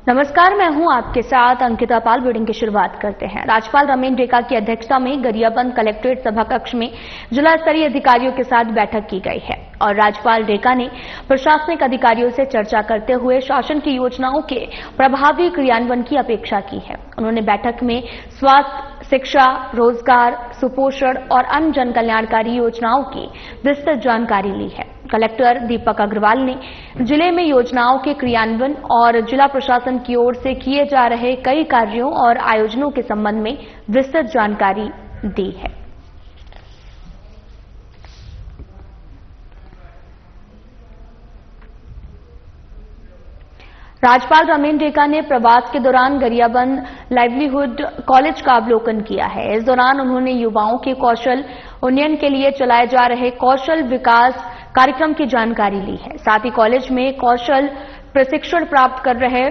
नमस्कार, मैं हूं आपके साथ अंकिता पाल। बुलेटिन की शुरुआत करते हैं। राज्यपाल रमेन डेका की अध्यक्षता में गरियाबंद कलेक्ट्रेट सभा कक्ष में जिला स्तरीय अधिकारियों के साथ बैठक की गई है और राज्यपाल डेका ने प्रशासनिक अधिकारियों से चर्चा करते हुए शासन की योजनाओं के प्रभावी क्रियान्वयन की अपेक्षा की है। उन्होंने बैठक में स्वास्थ्य, शिक्षा, रोजगार, सुपोषण और अन्य जन कल्याणकारी योजनाओं की विस्तृत जानकारी ली है। कलेक्टर दीपक अग्रवाल ने जिले में योजनाओं के क्रियान्वयन और जिला प्रशासन की ओर से किए जा रहे कई कार्यों और आयोजनों के संबंध में विस्तृत जानकारी दी है। राज्यपाल रमेन डेका ने प्रवास के दौरान गरियाबंद लाइवलीहुड कॉलेज का अवलोकन किया है। इस दौरान उन्होंने युवाओं के कौशल उन्नयन के लिए चलाए जा रहे कौशल विकास कार्यक्रम की जानकारी ली है। साथ ही कॉलेज में कौशल प्रशिक्षण प्राप्त कर रहे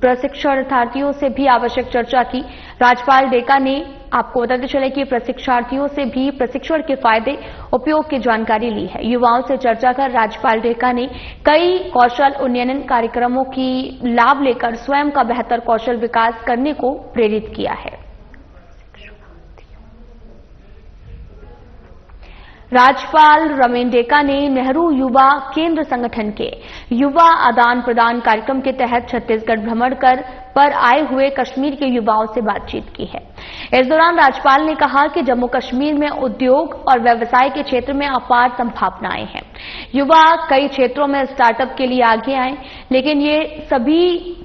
प्रशिक्षणार्थियों से भी आवश्यक चर्चा की। राज्यपाल डेका ने आपको बताते चले कि प्रशिक्षार्थियों से भी प्रशिक्षण के फायदे उपयोग की जानकारी ली है। युवाओं से चर्चा कर राज्यपाल डेका ने कई कौशल उन्नयन कार्यक्रमों की लाभ लेकर स्वयं का बेहतर कौशल विकास करने को प्रेरित किया है। राज्यपाल रमेन डेका ने नेहरू युवा केंद्र संगठन के युवा आदान प्रदान कार्यक्रम के तहत छत्तीसगढ़ भ्रमण पर आए हुए कश्मीर के युवाओं से बातचीत की है। इस दौरान राज्यपाल ने कहा कि जम्मू कश्मीर में उद्योग और व्यवसाय के क्षेत्र में अपार संभावनाएं हैं। युवा कई क्षेत्रों में स्टार्टअप के लिए आगे आए, लेकिन ये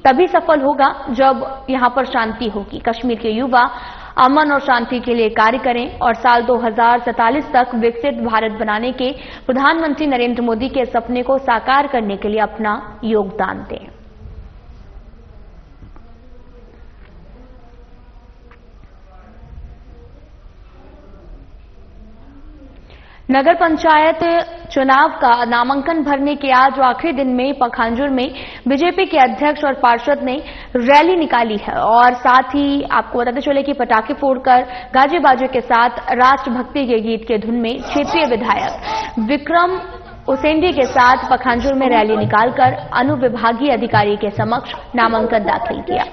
तभी सफल होगा जब यहां पर शांति होगी। कश्मीर के युवा अमन और शांति के लिए कार्य करें और साल 2047 तक विकसित भारत बनाने के प्रधानमंत्री नरेंद्र मोदी के सपने को साकार करने के लिए अपना योगदान दें। नगर पंचायत चुनाव का नामांकन भरने के आज आखिरी दिन में पखांजूर में बीजेपी के अध्यक्ष और पार्षद ने रैली निकाली है और साथ ही आपको बताते चले कि पटाखे फोड़कर गाजे बाजे के साथ राष्ट्रभक्ति के गीत के धुन में क्षेत्रीय विधायक विक्रम उसेंडी के साथ पखांजूर में रैली निकालकर अनुविभागीय अधिकारी के समक्ष नामांकन दाखिल किया।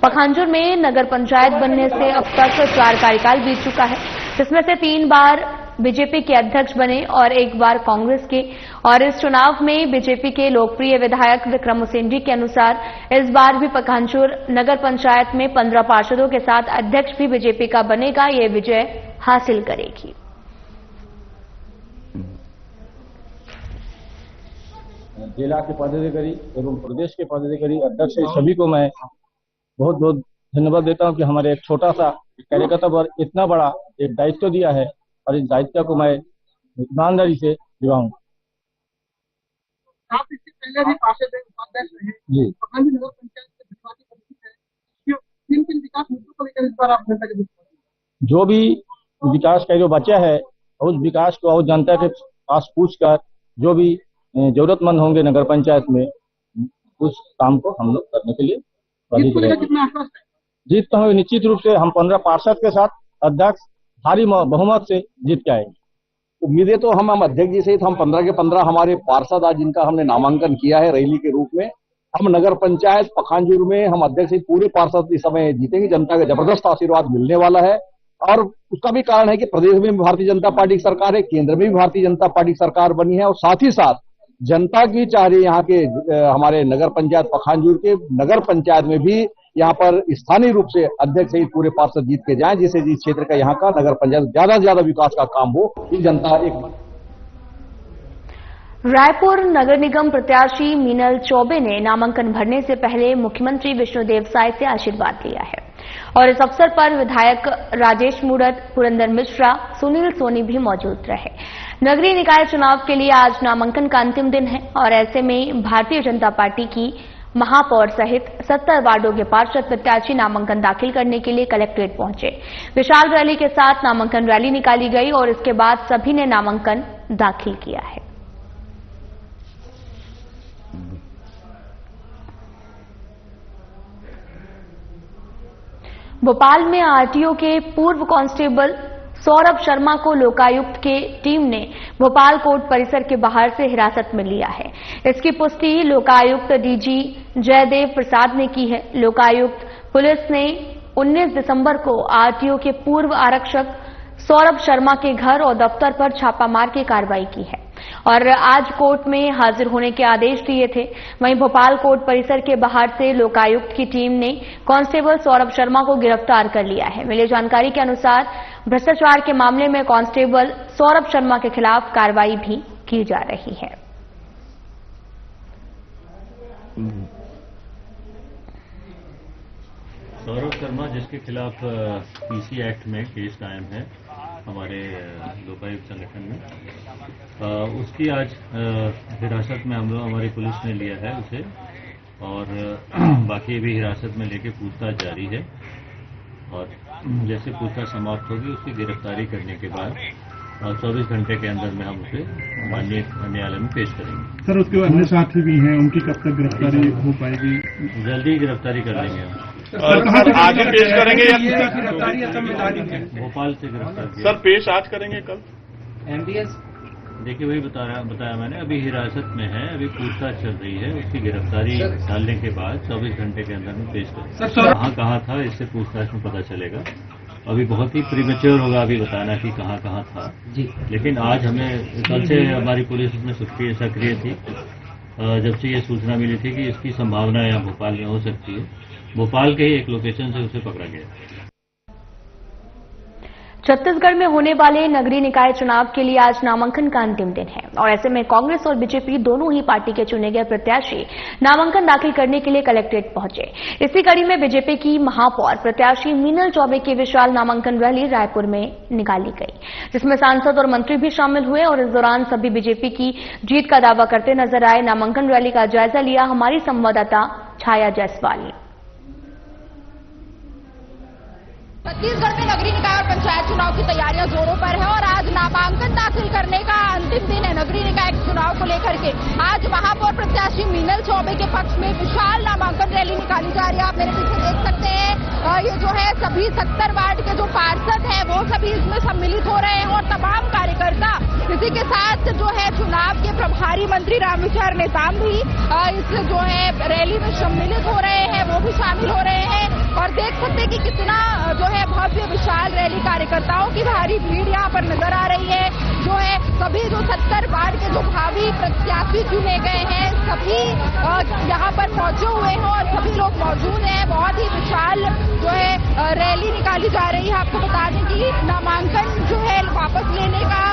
पखांजूर में नगर पंचायत बनने से अब तक 4 कार्यकाल बीत चुका है, जिसमें से 3 बार बीजेपी के अध्यक्ष बने और 1 बार कांग्रेस के। और इस चुनाव में बीजेपी के लोकप्रिय विधायक विक्रम उसेंडी के अनुसार इस बार भी पखांजूर नगर पंचायत में 15 पार्षदों के साथ अध्यक्ष भी बीजेपी का बनेगा। ये विजय हासिल करेगी। जिला के पदाधिकारी एवं प्रदेश के पदाधिकारी अध्यक्ष सभी को मैं बहुत बहुत धन्यवाद देता हूं कि हमारे एक छोटा सा कार्यकर्ता पर इतना बड़ा एक दायित्व दिया है और इस दायित्व को मैं ईमानदारी से निभाऊं। आप इससे पहले भी पार्षद उपाध्यक्ष रहे जी। नगर पंचायत के विकास है, किन विकास मुद्दों को लेकर इस बार आप जनता के जो भी विकास का जो बचा है उस विकास को और जनता के पास पूछकर जो भी जरूरतमंद होंगे नगर पंचायत में उस काम को हम लोग करने के लिए कितना आश्वस्त है? जीत तो हम निश्चित रूप से हम 15 पार्षद के साथ अध्यक्ष भारी बहुमत से जीत के आएंगे। उम्मीदें तो हम अध्यक्ष जी से हम 15 के 15 हमारे पार्षद आज जिनका हमने नामांकन किया है रैली के रूप में, हम नगर पंचायत पखांजूर में हम अध्यक्ष से पूरे पार्षद इस समय जीतेंगे। जनता का जबरदस्त आशीर्वाद मिलने वाला है और उसका भी कारण है कि प्रदेश में भी भारतीय जनता पार्टी की सरकार है, केंद्र में भी भारतीय जनता पार्टी की सरकार बनी है और साथ ही साथ जनता की चाह रही यहाँ के हमारे नगर पंचायत पखांजूर के नगर पंचायत में भी यहाँ पर स्थानीय रूप से अध्यक्ष सहित पूरे पार्षद जीत के जाएं, जिससे इस क्षेत्र का यहाँ का नगर पंचायत ज्यादा से ज्यादा विकास का काम हो। ये जनता एक रायपुर नगर निगम प्रत्याशी मीनल चौबे ने नामांकन भरने से पहले मुख्यमंत्री विष्णुदेव साय से आशीर्वाद लिया है और इस अवसर पर विधायक राजेश मूड़त, पुरंदर मिश्रा, सुनील सोनी भी मौजूद रहे। नगरीय निकाय चुनाव के लिए आज नामांकन का अंतिम दिन है और ऐसे में भारतीय जनता पार्टी की महापौर सहित 70 वार्डों के पार्षद प्रत्याशी नामांकन दाखिल करने के लिए कलेक्ट्रेट पहुंचे। विशाल रैली के साथ नामांकन रैली निकाली गई और इसके बाद सभी ने नामांकन दाखिल किया है। भोपाल में आरटीओ के पूर्व कांस्टेबल सौरभ शर्मा को लोकायुक्त के टीम ने भोपाल कोर्ट परिसर के बाहर से हिरासत में लिया है। इसकी पुष्टि लोकायुक्त डीजी जयदेव प्रसाद ने की है। लोकायुक्त पुलिस ने 19 दिसंबर को आरटीओ के पूर्व आरक्षक सौरभ शर्मा के घर और दफ्तर पर छापामार की कार्रवाई की है और आज कोर्ट में हाजिर होने के आदेश दिए थे। वहीं भोपाल कोर्ट परिसर के बाहर से लोकायुक्त की टीम ने कांस्टेबल सौरभ शर्मा को गिरफ्तार कर लिया है। मिली जानकारी के अनुसार भ्रष्टाचार के मामले में कांस्टेबल सौरभ शर्मा के खिलाफ कार्रवाई भी की जा रही है। सौरभ शर्मा जिसके खिलाफ पीसी एक्ट में केस कायम है हमारे लोकायुक्त संगठन में, उसकी आज हिरासत में हम लोग हमारी पुलिस ने लिया है उसे और बाकी भी हिरासत में लेके पूछताछ जारी है और जैसे पूछताछ समाप्त होगी उसकी गिरफ्तारी करने के बाद 24 घंटे के अंदर में हम उसे माननीय न्यायालय में पेश करेंगे। सर उसके अन्य साथी भी हैं, उनकी कब तक गिरफ्तारी हो पाएगी? जल्दी ही गिरफ्तारी कर लेंगे हम। आज ही पेश करेंगे या भोपाल से गिरफ्तार किया। सर पेश आज करेंगे कल? एमडीएस देखिए वही बताया मैंने, अभी हिरासत में है, अभी पूछताछ चल रही है। उसकी गिरफ्तारी डालने के बाद 24 घंटे के अंदर में पेश करेंगे। कहाँ था इससे पूछताछ में पता चलेगा। अभी बहुत ही प्रीमेच्योर होगा अभी बताना कि कहाँ था जी। लेकिन आज हमें कल से हमारी पुलिस इसमें सक्रिय थी। जब से ये सूचना मिली थी कि इसकी संभावना यहाँ भोपाल में हो सकती है, भोपाल के ही एक लोकेशन से उसे पकड़ा गया। छत्तीसगढ़ में होने वाले नगरीय निकाय चुनाव के लिए आज नामांकन का अंतिम दिन है और ऐसे में कांग्रेस और बीजेपी दोनों ही पार्टी के चुने गए प्रत्याशी नामांकन दाखिल करने के लिए कलेक्ट्रेट पहुंचे। इसी कड़ी में बीजेपी की महापौर प्रत्याशी मीनल चौबे की विशाल नामांकन रैली रायपुर में निकाली गई, जिसमें सांसद और मंत्री भी शामिल हुए और इस दौरान सभी बीजेपी की जीत का दावा करते नजर आए। नामांकन रैली का जायजा लिया हमारी संवाददाता छाया जायसवाल ने। छत्तीसगढ़ में नगरीय निकाय और पंचायत चुनाव की तैयारियां जोरों पर है और आज नामांकन दाखिल करने का अंतिम दिन है। नगरीय निकाय चुनाव को लेकर के आज महापौर प्रत्याशी मीनल चौबे के पक्ष में विशाल नामांकन रैली निकाली जा रही है। आप मेरे पीछे देख सकते हैं, ये जो है सभी 70 वार्ड के जो पार्षद हैं वो सभी इसमें सम्मिलित हो रहे हैं और तमाम कार्यकर्ता, इसी के साथ जो है चुनाव के प्रभारी मंत्री रामविचार नेताम भी इस जो है रैली में सम्मिलित हो रहे हैं, वो भी शामिल हो रहे हैं और देख सकते हैं कि कितना जो है भव्य विशाल रैली, कार्यकर्ताओं की भारी भीड़ यहाँ पर नजर आ रही है। जो है सभी जो 70 वार्ड के जो भावी प्रत्याशी चुने गए हैं सभी यहाँ पर पहुंचे हुए हैं और सभी लोग मौजूद हैं। बहुत ही विशाल जो है रैली निकाली जा रही है। आपको बता दें कि नामांकन जो है वापस लेने का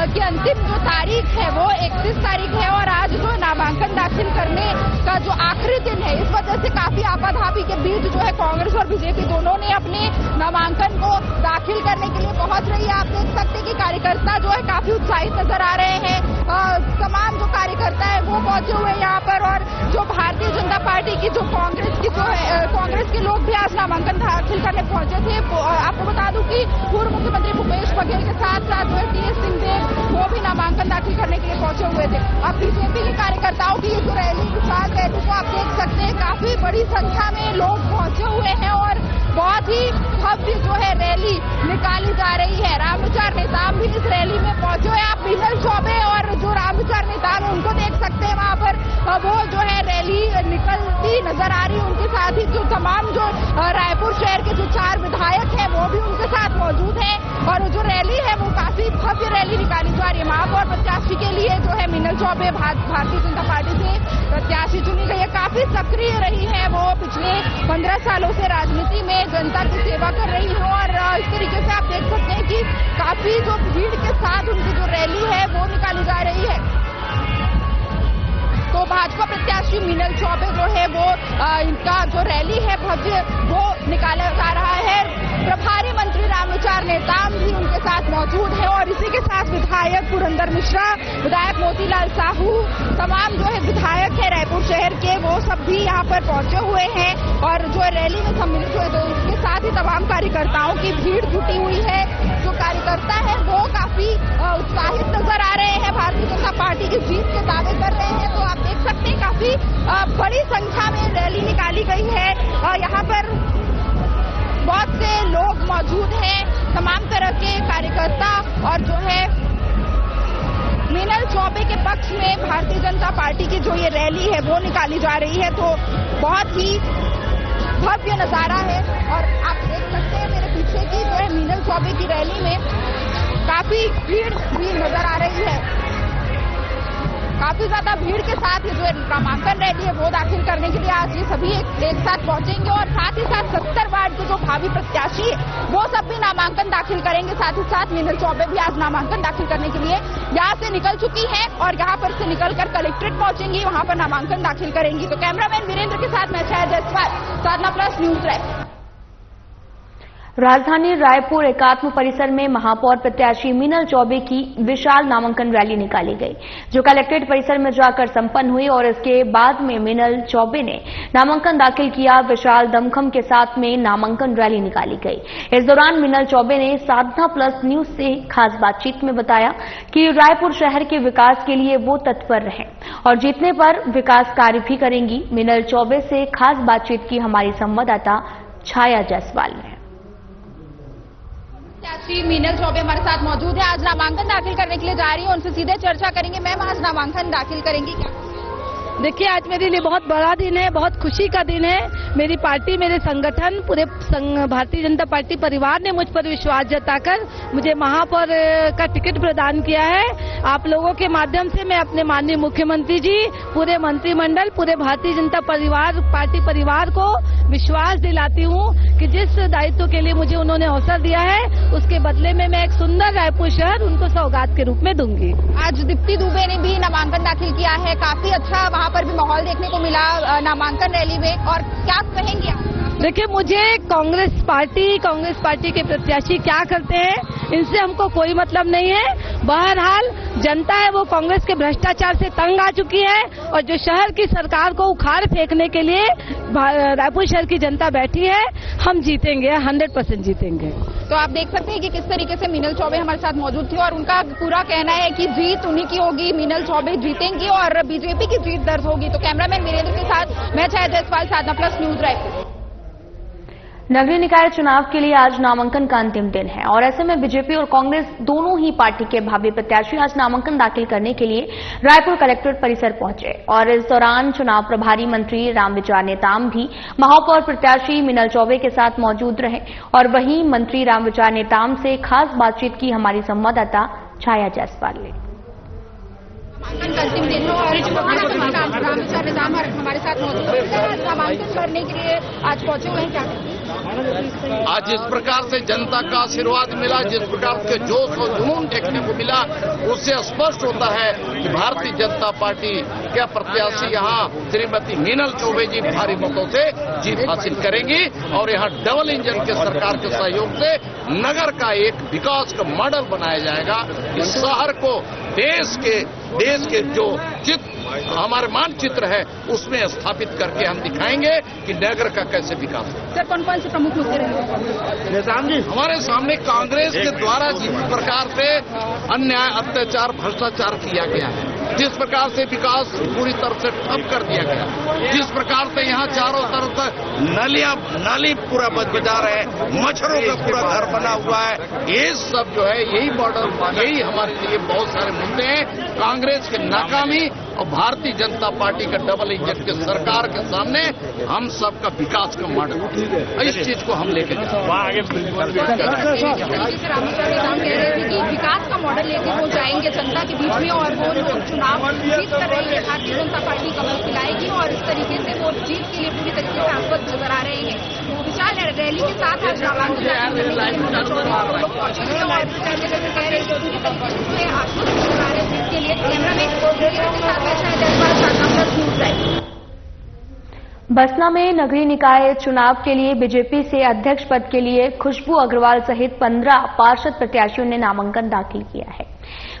की अंतिम जो तारीख है वो 31 तारीख है और आज जो नामांकन दाखिल करने का जो आखिरी दिन है, इस वजह से काफी आपाधापी के बीच जो है कांग्रेस और बीजेपी दोनों ने अपने नामांकन को दाखिल करने के लिए पहुंच रही है। आप देख सकते हैं कि कार्यकर्ता जो है काफी उत्साहित नजर आ रहे हैं। तमाम जो कार्यकर्ता है वो पहुंचे हुए हैं यहाँ पर और जो भारतीय जनता पार्टी की जो कांग्रेस की जो है कांग्रेस के लोग भी आज नामांकन दाखिल करने पहुंचे थे। आपको बता दूं कि पूर्व मुख्यमंत्री भूपेश बघेल के साथ साथ जो है टीएस सिंहदेव वो भी नामांकन दाखिल करने के लिए पहुंचे हुए थे। अब बीजेपी के कार्यकर्ताओं की ये जो रैली विशाल रैली को आप देख सकते हैं, काफी बड़ी संख्या में लोग पहुंचे हुए हैं और बहुत ही भव्य जो है रैली निकाली जा रही है। रामविचार नेताम भी इस रैली में पहुंचे हुए। आप मीनल चौबे और जो रामविचार नेताम है उनको देख सकते हैं वहां पर, वो जो है रैली निकलती नजर आ रही है। उनके साथ ही जो तमाम जो रायपुर शहर के जो 4 विधायक हैं वो भी उनके साथ मौजूद हैं और जो रैली है वो काफी भव्य रैली निकाली जा रही है। महापौर प्रत्याशी के लिए जो है मीनल चौबे भारतीय जनता पार्टी से प्रत्याशी चुनी गई है। काफी सक्रिय रही है, वो पिछले 15 सालों से राजनीति में जनता की सेवा कर रही है और इस तरीके से आप देख सकते हैं कि काफी जो भीड़ के साथ उनकी जो रैली है वो निकाली जा रही है। तो भाजपा प्रत्याशी मीनल चौबे जो है वो इनका जो रैली है भव्य वो निकाला जा रहा है। प्रभारी मंत्री रामविचार नेताम भी उनके साथ मौजूद है और इसी के साथ विधायक पुरंदर मिश्रा, विधायक मोतीलाल साहू, तमाम जो है विधायक है रायपुर शहर के, वो सब भी यहाँ पर पहुंचे हुए हैं और जो रैली में सम्मिलित हुए थे। इसके साथ ही तमाम कार्यकर्ताओं की भीड़ जुटी हुई है। जो कार्यकर्ता है वो काफी उत्साहित नजर आ रहे हैं, भारतीय जनता पार्टी की जीत के दावे कर रहे हैं। तो आप देख सकते हैं काफी बड़ी संख्या में रैली निकाली गई है। यहाँ पर बहुत से लोग मौजूद हैं, तमाम तरह के कार्यकर्ता और जो है मीनल चौबे के पक्ष में भारतीय जनता पार्टी की जो ये रैली है वो निकाली जा रही है। तो बहुत ही भव्य नजारा है और आप देख सकते हैं मेरे पीछे की जो है मीनल चौबे की रैली में काफी भीड़ भी नजर आ रही है। काफी ज्यादा भीड़ के साथ ये जो नामांकन रैली है वो दाखिल करने के लिए आज ये सभी एक साथ पहुंचेंगे और साथ ही साथ 70 वार्ड के जो भावी प्रत्याशी है वो सब भी नामांकन दाखिल करेंगे। साथ ही साथ मीनल चौबे भी आज नामांकन दाखिल करने के लिए यहाँ से निकल चुकी हैं और यहाँ पर से निकलकर कलेक्ट्रेट पहुंचेंगी, वहां पर नामांकन दाखिल करेंगी। तो कैमरामैन वीरेंद्र के साथ मैं छाया जायसवाल, साधना प्लस न्यूज रायपुर। राजधानी रायपुर एकात्म परिसर में महापौर प्रत्याशी मीनल चौबे की विशाल नामांकन रैली निकाली गई, जो कलेक्ट्रेट परिसर में जाकर संपन्न हुई और इसके बाद में मीनल चौबे ने नामांकन दाखिल किया। विशाल दमखम के साथ में नामांकन रैली निकाली गई। इस दौरान मीनल चौबे ने साधना प्लस न्यूज से खास बातचीत में बताया कि रायपुर शहर के विकास के लिए वो तत्पर रहे और जीतने पर विकास कार्य भी करेंगी। मीनल चौबे से खास बातचीत की हमारी संवाददाता छाया जायसवाल ने। प्रत्याशी मीनल चौबे हमारे साथ मौजूद है, आज नामांकन दाखिल करने के लिए जा रही है, उनसे सीधे चर्चा करेंगे। मैम, आज नामांकन दाखिल करेंगी क्या? देखिए, आज मेरे लिए बहुत बड़ा दिन है, बहुत खुशी का दिन है। मेरी पार्टी, मेरे संगठन, पूरे भारतीय जनता पार्टी परिवार ने मुझ पर विश्वास जताकर मुझे महापौर का टिकट प्रदान किया है। आप लोगों के माध्यम से मैं अपने माननीय मुख्यमंत्री जी, पूरे मंत्रिमंडल, पूरे भारतीय जनता पार्टी परिवार को विश्वास दिलाती हूँ कि जिस दायित्व के लिए मुझे उन्होंने अवसर दिया है उसके बदले में मैं एक सुंदर रायपुर शहर उनको सौगात के रूप में दूंगी। आज दीप्ति दुबे ने भी नामांकन दाखिल किया है, काफी अच्छा वहाँ पर भी माहौल देखने को मिला नामांकन रैली में, और क्या कहेंगे आप? देखिए, मुझे कांग्रेस पार्टी के प्रत्याशी क्या करते हैं इनसे हमको कोई मतलब नहीं है। बहरहाल जनता है वो कांग्रेस के भ्रष्टाचार से तंग आ चुकी है और जो शहर की सरकार को उखाड़ फेंकने के लिए रायपुर शहर की जनता बैठी है। हम जीतेंगे, 100% जीतेंगे। तो आप देख सकते हैं कि किस तरीके से मीनल चौबे हमारे साथ मौजूद थी और उनका पूरा कहना है कि जीत उन्हीं की होगी, मीनल चौबे जीतेंगी और बीजेपी की जीत दर्ज होगी। तो कैमरामैन वीरेंद्र के साथ मैं छाया जायसवाल, साधना प्लस न्यूज रायपुर। नगरीय निकाय चुनाव के लिए आज नामांकन का अंतिम दिन है और ऐसे में बीजेपी और कांग्रेस दोनों ही पार्टी के भावी प्रत्याशी आज नामांकन दाखिल करने के लिए रायपुर कलेक्ट्रेट परिसर पहुंचे और इस दौरान चुनाव प्रभारी मंत्री रामविचार नेताम भी महापौर प्रत्याशी मीनल चौबे के साथ मौजूद रहे और वहीं मंत्री रामविचार नेताम से खास बातचीत की हमारी संवाददाता छाया जायसवाल ने। नामांकन का अंतिम दिन है और रामविचार नेताम हमारे साथ मौजूद है। नामांकन करने के लिए आज पहुंचे हुए हैं, क्या आज जिस प्रकार से जनता का आशीर्वाद मिला, जिस प्रकार के जोश और जुनून देखने को मिला, उससे स्पष्ट होता है कि भारतीय जनता पार्टी के प्रत्याशी यहाँ श्रीमती मीनल चौबे जी भारी मतों से जीत हासिल करेंगी और यहाँ डबल इंजन के सरकार के सहयोग से नगर का एक विकास का मॉडल बनाया जाएगा। इस शहर को देश के जो चित्र हमारे मानचित्र है उसमें स्थापित करके हम दिखाएंगे कि नगर का कैसे विकास है। सर, कौन-कौन से प्रमुख मुद्दे रहेंगे? हमारे सामने कांग्रेस के द्वारा जिस प्रकार से अन्याय, अत्याचार, भ्रष्टाचार किया गया है, जिस प्रकार से विकास पूरी तरह से ठप कर दिया गया, जिस प्रकार से यहाँ चारों तरफ नाली पूरा बजा रहे हैं, मच्छरों का पूरा घर बना हुआ है, ये सब जो है यही मॉडल, यही हमारे लिए बहुत सारे मुद्दे हैं। कांग्रेस की नाकामी और भारतीय जनता पार्टी का डबल इंजन के सरकार के सामने हम सबका विकास का मॉडल, इस चीज को हम लेके विकास का मॉडल लेके वो जाएंगे जनता के बीच में और वो लोग चुनाव जीत कर रही है, भारतीय जनता पार्टी कमल खिलाएगी और इस तरीके से वो जीत के लिए पूरी तरीके से आश्वस्त नजर आ रहे हैं। विशाल रैली के साथ आज नामांकन लोग पहुंचेंगे और कह रहे हैं पूरी तरीके से आश्वस्त नजर आ रहे हैं जीत के लिए। कैमरामैन के साथ बसना में नगरीय निकाय चुनाव के लिए बीजेपी से अध्यक्ष पद के लिए खुशबू अग्रवाल सहित 15 पार्षद प्रत्याशियों ने नामांकन दाखिल किया है।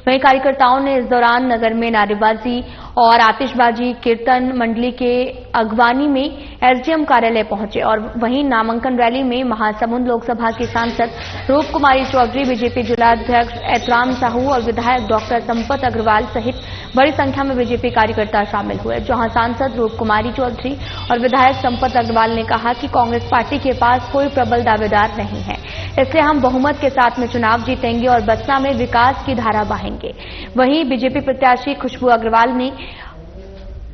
वहीं कार्यकर्ताओं ने इस दौरान नगर में नारेबाजी और आतिशबाजी कीर्तन मंडली के अगवानी में एसडीएम कार्यालय पहुंचे और वहीं नामांकन रैली में महासमुंद लोकसभा की सांसद रूप कुमारी चौधरी, बीजेपी जिलाध्यक्ष एतराम साहू और विधायक डॉक्टर संपत अग्रवाल सहित बड़ी संख्या में बीजेपी कार्यकर्ता शामिल हुए। जहां सांसद रूप कुमारी चौधरी और विधायक संपत अग्रवाल ने कहा कि कांग्रेस पार्टी के पास कोई प्रबल दावेदार नहीं है, इसलिए हम बहुमत के साथ में चुनाव जीतेंगे और बसना में विकास की धारा बहाएंगे। वहीं बीजेपी प्रत्याशी खुशबू अग्रवाल ने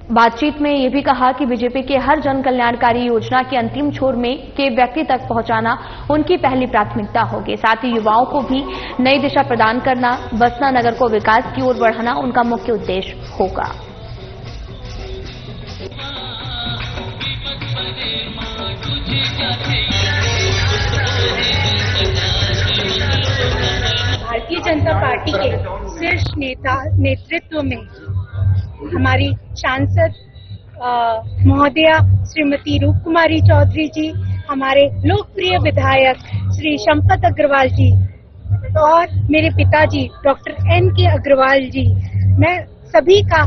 बातचीत में यह भी कहा कि बीजेपी के हर जन कल्याणकारी योजना के अंतिम छोर में के व्यक्ति तक पहुंचाना उनकी पहली प्राथमिकता होगी। साथ ही युवाओं को भी नई दिशा प्रदान करना, बसना नगर को विकास की ओर बढ़ाना उनका मुख्य उद्देश्य होगा। भारतीय जनता पार्टी के शीर्ष नेतृत्व में हमारी सांसद महोदया श्रीमती रूप कुमारी चौधरी जी, हमारे लोकप्रिय विधायक श्री संपत अग्रवाल जी और मेरे पिताजी डॉक्टर एन.के. अग्रवाल जी, मैं सभी का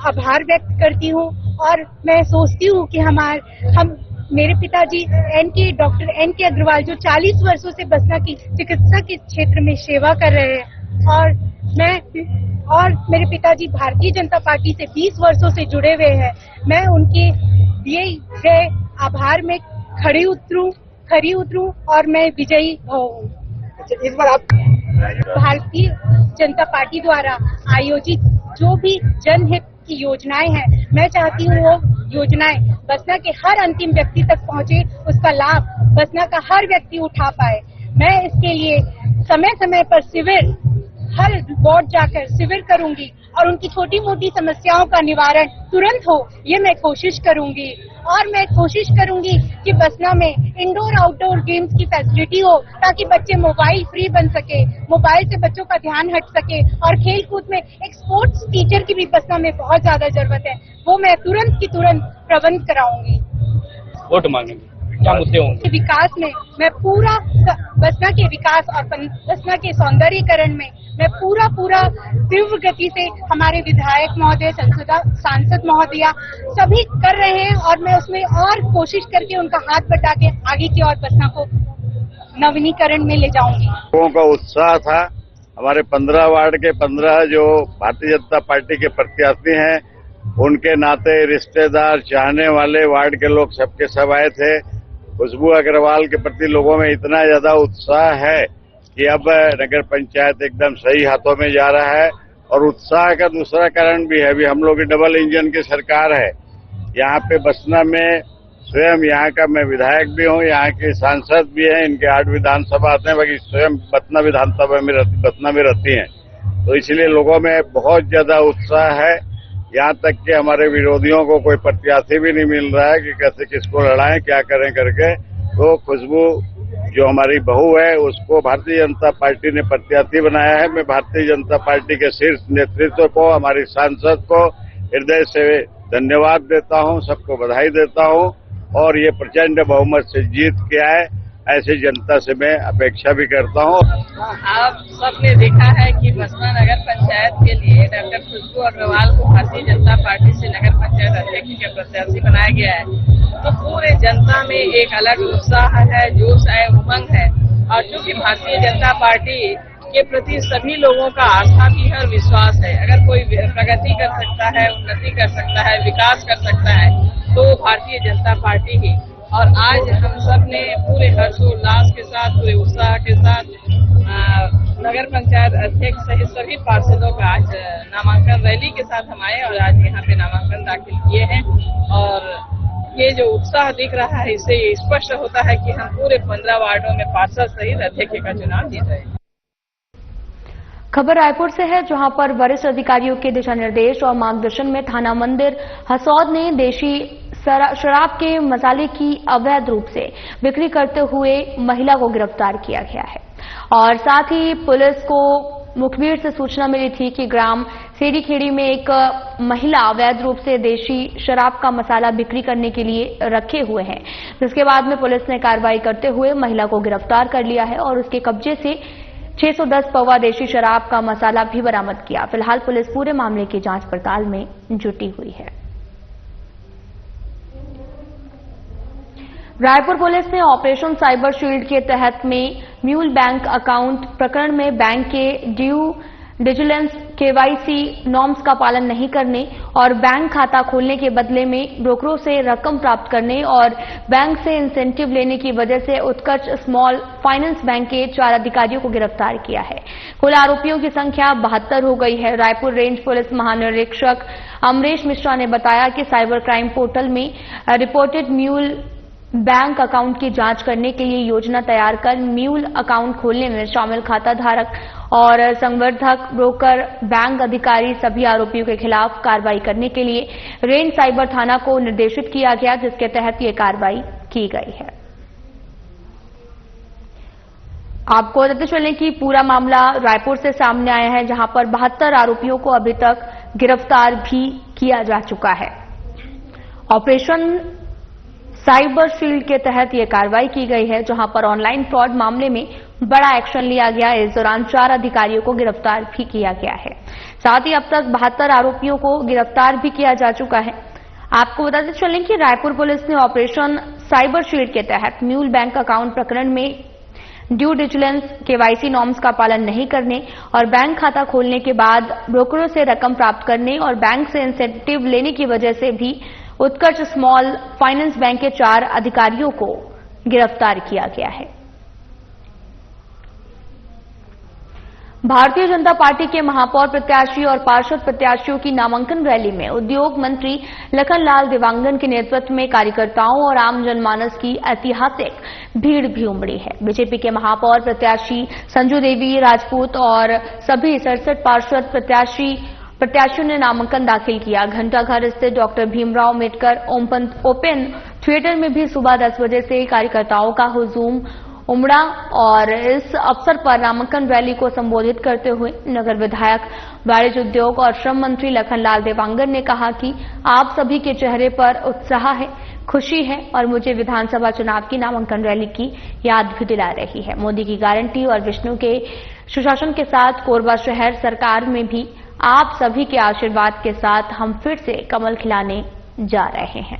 आभार व्यक्त करती हूँ और मैं सोचती हूँ कि मेरे पिताजी डॉक्टर एन.के. अग्रवाल जो 40 वर्षों से बसना की चिकित्सा के क्षेत्र में सेवा कर रहे हैं और मेरे पिताजी भारतीय जनता पार्टी से 20 वर्षों से जुड़े हुए हैं। मैं उनके दिए गए आभार में खड़ी उतरूं और मैं विजयी हूँ। इस बार आप भारतीय जनता पार्टी द्वारा आयोजित जो भी जनहित की योजनाएं हैं, मैं चाहती हूँ वो योजनाएं बसना के हर अंतिम व्यक्ति तक पहुँचे, उसका लाभ बसना का हर व्यक्ति उठा पाए। मैं इसके लिए समय समय पर हर वार्ड जाकर शिविर करूंगी और उनकी छोटी मोटी समस्याओं का निवारण तुरंत हो, ये मैं कोशिश करूंगी। और मैं कोशिश करूंगी कि बसना में इंडोर आउटडोर गेम्स की फैसिलिटी हो ताकि बच्चे मोबाइल फ्री बन सके, मोबाइल से बच्चों का ध्यान हट सके। और खेल कूद में एक स्पोर्ट्स टीचर की भी बसना में बहुत ज्यादा जरूरत है, वो मैं तुरंत की तुरंत प्रबंध कराऊंगी। वोट मांगेंगे, क्या मुद्दे होंगे? विकास में मैं पूरा बसना के विकास और बसना के सौंदर्यीकरण में मैं पूरा तीव्र गति से हमारे विधायक महोदय, सांसद महोदया सभी कर रहे हैं और मैं उसमें और कोशिश करके उनका हाथ बटा के आगे की ओर बसना को नवीनीकरण में ले जाऊंगी। लोगों का उत्साह था। हमारे 15 वार्ड के 15 जो भारतीय जनता पार्टी के प्रत्याशी हैं, उनके नाते रिश्तेदार, चाहने वाले वार्ड के लोग सबके सब आए थे। खुशबू अग्रवाल के प्रति लोगों में इतना ज्यादा उत्साह है कि अब नगर पंचायत एकदम सही हाथों में जा रहा है। और उत्साह का दूसरा कारण भी है, अभी हम लोग की डबल इंजन की सरकार है। यहाँ पे बसना में स्वयं यहाँ का मैं विधायक भी हूँ, यहाँ के सांसद भी हैं, इनके 8 विधानसभा आते हैं, बाकी स्वयं बसना विधानसभा में बसना में रहती हैं। तो इसलिए लोगों में बहुत ज्यादा उत्साह है। यहाँ तक कि हमारे विरोधियों को कोई प्रत्याशी भी नहीं मिल रहा है कि कैसे किसको लड़ाएं, क्या करें करके। तो खुशबू जो हमारी बहू है, उसको भारतीय जनता पार्टी ने प्रत्याशी बनाया है। मैं भारतीय जनता पार्टी के शीर्ष नेतृत्व को, हमारी सांसद को हृदय से धन्यवाद देता हूँ, सबको बधाई देता हूँ और ये प्रचंड बहुमत से जीत के आए, ऐसी जनता से मैं अपेक्षा भी करता हूँ। आप सबने देखा है कि बसना नगर पंचायत के लिए डॉक्टर खुशबू अग्रवाल को भारतीय जनता पार्टी से नगर पंचायत अध्यक्ष के प्रत्याशी बनाया गया है। तो पूरे जनता में एक अलग उत्साह है, जोश है, उमंग है। और चूंकि भारतीय जनता पार्टी के प्रति सभी लोगों का आस्था भी है और विश्वास है। अगर कोई प्रगति कर सकता है, उन्नति कर सकता है, विकास कर सकता है, तो भारतीय जनता पार्टी ही। और आज हम सब ने पूरे हर्षोल्लास के साथ, पूरे उत्साह के साथ नगर पंचायत अध्यक्ष सहित सभी पार्षदों का आज नामांकन रैली के साथ हम आए और आज यहाँ पे नामांकन दाखिल किए हैं। और ये जो उत्साह दिख रहा है, इससे ये स्पष्ट होता है कि हम पूरे 15 वार्डों में पार्षद सहित अध्यक्ष का चुनाव जीत रहे हैं। खबर रायपुर से है, जहां पर वरिष्ठ अधिकारियों के दिशा निर्देश और मार्गदर्शन में थाना मंदिर हसौद ने देशी शराब के मसाले की अवैध रूप से बिक्री करते हुए महिला को गिरफ्तार किया गया है। और साथ ही पुलिस को मुखबिर से सूचना मिली थी कि ग्राम सेरीखेड़ी में एक महिला अवैध रूप से देशी शराब का मसाला बिक्री करने के लिए रखे हुए हैं, जिसके बाद में पुलिस ने कार्रवाई करते हुए महिला को गिरफ्तार कर लिया है और उसके कब्जे से 610 पौवा देशी शराब का मसाला भी बरामद किया। फिलहाल पुलिस पूरे मामले की जांच पड़ताल में जुटी हुई है। रायपुर पुलिस ने ऑपरेशन साइबर शील्ड के तहत में म्यूल बैंक अकाउंट प्रकरण में बैंक के ड्यू डिलिजेंस केवाईसी नॉर्म्स का पालन नहीं करने और बैंक खाता खोलने के बदले में ब्रोकरों से रकम प्राप्त करने और बैंक से इंसेंटिव लेने की वजह से उत्कर्ष स्मॉल फाइनेंस बैंक के 4 अधिकारियों को गिरफ्तार किया है। कुल आरोपियों की संख्या 72 हो गई है। रायपुर रेंज पुलिस महानिरीक्षक अमरेश मिश्रा ने बताया कि साइबर क्राइम पोर्टल में रिपोर्टेड म्यूल बैंक अकाउंट की जांच करने के लिए योजना तैयार कर म्यूल अकाउंट खोलने में शामिल खाता धारक और संवर्धक, ब्रोकर, बैंक अधिकारी सभी आरोपियों के खिलाफ कार्रवाई करने के लिए रेंज साइबर थाना को निर्देशित किया गया, जिसके तहत ये कार्रवाई की गई है। आपको बताते चलें कि पूरा मामला रायपुर से सामने आया है, जहां पर 72 आरोपियों को अभी तक गिरफ्तार भी किया जा चुका है। ऑपरेशन साइबर शील्ड के तहत यह कार्रवाई की गई है, जहां पर ऑनलाइन फ्रॉड मामले में बड़ा एक्शन लिया गया। इस दौरान 4 अधिकारियों को गिरफ्तार भी किया गया है। साथ ही अब तक 72 आरोपियों को गिरफ्तार भी किया जा चुका है। आपको बताते चलें कि रायपुर पुलिस ने ऑपरेशन साइबर शील्ड के तहत म्यूल बैंक अकाउंट प्रकरण में ड्यू डिलिजेंस केवाईसी नॉर्म्स का पालन नहीं करने और बैंक खाता खोलने के बाद ब्रोकरों से रकम प्राप्त करने और बैंक से इंसेंटिव लेने की वजह से भी उत्कर्ष स्मॉल फाइनेंस बैंक के 4 अधिकारियों को गिरफ्तार किया गया है। भारतीय जनता पार्टी के महापौर प्रत्याशी और पार्षद प्रत्याशियों की नामांकन रैली में उद्योग मंत्री लखनलाल देवांगन के नेतृत्व में कार्यकर्ताओं और आम जनमानस की ऐतिहासिक भीड़ भी उमड़ी है। बीजेपी के महापौर प्रत्याशी संजू देवी राजपूत और सभी 67 पार्षद प्रत्याशियों ने नामांकन दाखिल किया। घंटाघर स्थित doctor Bhimrao Ambedkar open theatre में भी सुबह 10 बजे से कार्यकर्ताओं का हुजूम उमड़ा और इस अवसर पर नामांकन रैली को संबोधित करते हुए नगर विधायक, वाणिज्य उद्योग और श्रम मंत्री लखनलाल देवांगन ने कहा कि आप सभी के चेहरे पर उत्साह है, खुशी है और मुझे विधानसभा चुनाव की नामांकन रैली की याद भी दिला रही है। मोदी की गारंटी और विष्णु के सुशासन के साथ कोरबा शहर सरकार में भी आप सभी के आशीर्वाद के साथ हम फिर से कमल खिलाने जा रहे हैं।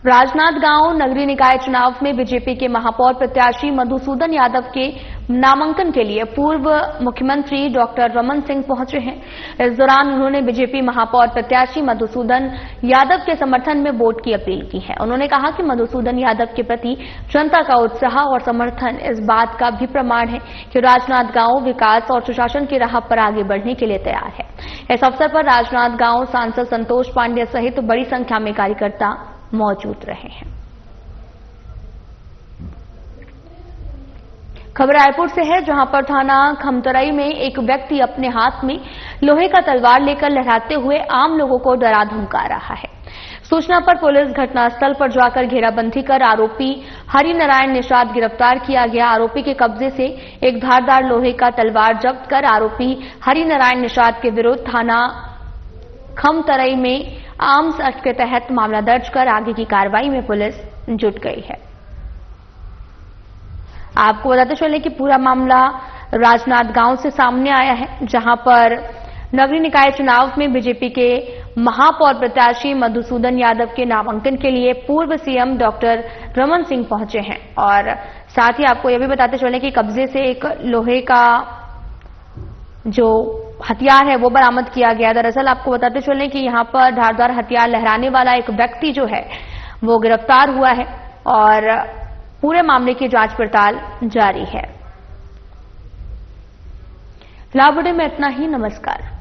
राजनांदगांव नगरीय निकाय चुनाव में बीजेपी के महापौर प्रत्याशी मधुसूदन यादव के नामांकन के लिए पूर्व मुख्यमंत्री डॉक्टर रमन सिंह पहुंचे हैं। इस दौरान उन्होंने बीजेपी महापौर प्रत्याशी मधुसूदन यादव के समर्थन में वोट की अपील की है। उन्होंने कहा कि मधुसूदन यादव के प्रति जनता का उत्साह और समर्थन इस बात का भी प्रमाण है कि राजनांदगांव विकास और सुशासन की राह पर आगे बढ़ने के लिए तैयार है। इस अवसर पर राजनांदगांव सांसद संतोष पांडे सहित बड़ी संख्या में कार्यकर्ता मौजूद रहे हैं। खबर रायपुर से है, जहां पर थाना खमतराई में एक व्यक्ति अपने हाथ में लोहे का तलवार लेकर लहराते हुए आम लोगों को डरा धमका रहा है। सूचना पर पुलिस घटनास्थल पर जाकर घेराबंदी कर आरोपी हरिनारायण निषाद गिरफ्तार किया गया। आरोपी के कब्जे से एक धारदार लोहे का तलवार जब्त कर आरोपी हरिनारायण निषाद के विरुद्ध थाना खमतराई में आर्म्स एक्ट के तहत मामला दर्ज कर आगे की कार्रवाई में पुलिस जुट गई है। आपको बताते चले कि पूरा मामला राजनांदगांव से सामने आया है, जहां पर नगरीय निकाय चुनाव में बीजेपी के महापौर प्रत्याशी मधुसूदन यादव के नामांकन के लिए पूर्व सीएम डॉक्टर रमन सिंह पहुंचे हैं। और साथ ही आपको यह भी बताते चले कि कब्जे से एक लोहे का जो हथियार है वो बरामद किया गया। दरअसल आपको बताते चले कि यहां पर धारदार हथियार लहराने वाला एक व्यक्ति जो है वो गिरफ्तार हुआ है और पूरे मामले की जांच पड़ताल जारी है। फिलहाल वीडियो में इतना ही। नमस्कार।